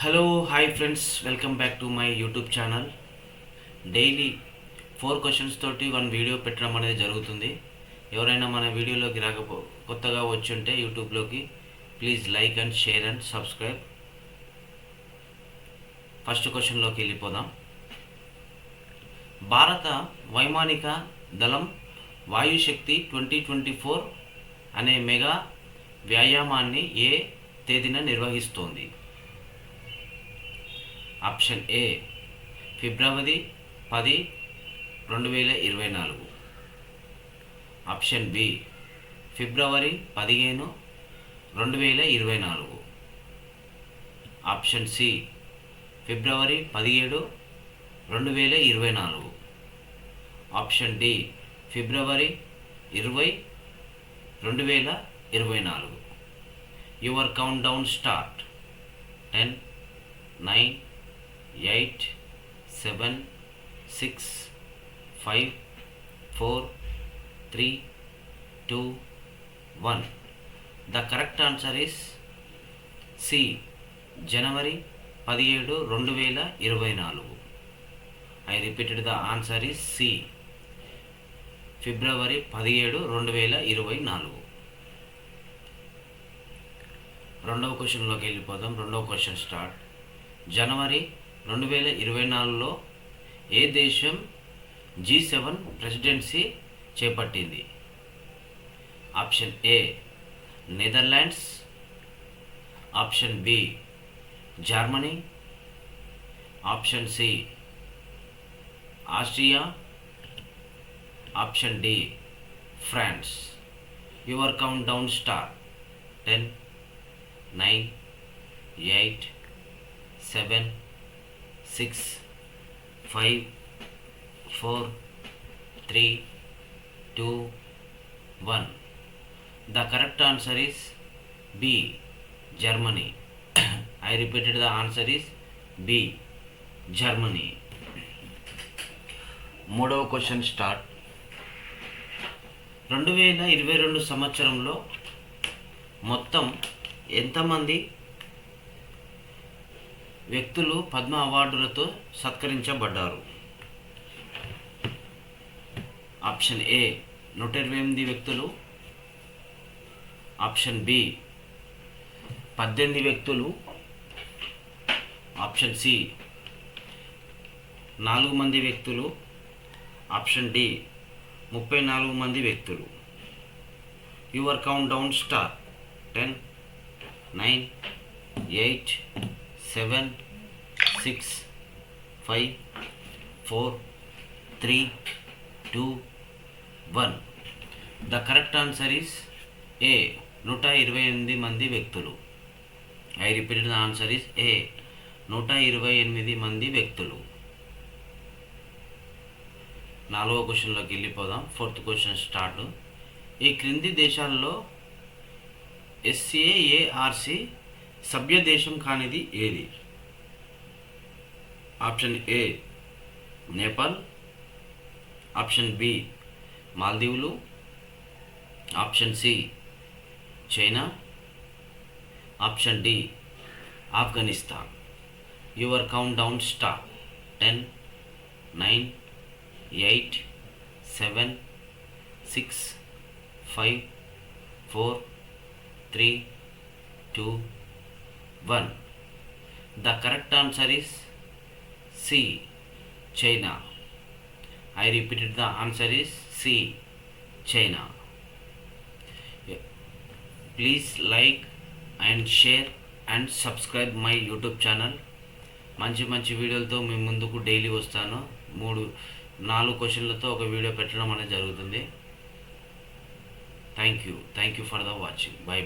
Hello hi friends, welcome back to my YouTube channel. Daily 4 questions తోటి 1 video పెట్టడం అనేది జరుగుతుంది. ఎవరైనా మన వీడియోలోకి కొత్తగా వచ్చుంటే యూట్యూబ్లోకి please like and share and subscribe. First క్వశ్చన్లోకి వెళ్ళిపోదాం. భారత వైమానిక దళం వాయుశక్తి 2024 అనే మెగా వ్యాయామాన్ని ఏ తేదీన నిర్వహిస్తోంది? ఆప్షన్ ఏ ఫిబ్రవరి 10, 2024. ఆప్షన్ బి ఫిబ్రవరి 15, 2024. ఆప్షన్ సి ఫిబ్రవరి 17, 2024. ఆప్షన్ డి ఫిబ్రవరి 20, 2024. Your count down start. 10, 9, 8, 7, 6, 5, 4, 3, 2, 1. The correct answer is C. January 17, 2024. I repeated, the answer is C. February 17, 2024. రెండవ క్వశ్చన్లోకి వెళ్ళిపోదాం. రెండవ క్వశ్చన్ స్టార్ట్. జనవరి 2024లో ఏ దేశం G7 ప్రెసిడెన్సీ చేపట్టింది? Option A Netherlands. Option B Germany. Option C Austria. Option D France. Your count down start. 10, 9, 8, 7, 6, 5, 4, 3, 2, 1. The correct answer is B. Germany. I repeated, the answer is B. Germany. మూడవ question start. 2022 సంవత్సరంలో మొత్తం ఎంతమంది వ్యక్తులు Padma అవార్డులతో సత్కరించబడ్డారు? Option A 128 వ్యక్తులు. Option B 18 వ్యక్తులు. Option C 4 మంది వ్యక్తులు. Option D 34 మంది వ్యక్తులు. Your count down star. 10, 9, 8, 7, 6, 5, 4, 3, 2, 1. The correct answer is A. 128 మంది వ్యక్తులు. I repeated, the answer is A. 128 మంది వ్యక్తులు. నాలుగవ క్వశ్చన్లోకి వెళ్ళిపోదాం. Fourth question start. ఈ క్రింది దేశాల్లో SAARC సభ్య దేశం కానిది ఏది? Option A Nepal. Option B మాల్దీవులు. Option C China. Option D Afghanistan. Your count down start. 10, 9, 8, 7, 6, 5, 4, 3, 2, 1. The correct answer is C. China. I repeated, the answer is C. China. Please like and share and subscribe my YouTube channel. మంచి వీడియోలతో మీ ముందుకు daily వస్తాను. 4 క్వశ్చన్లతో ఒక video పెట్టడం అనేది జరుగుతుంది. Thank you for the watching. By.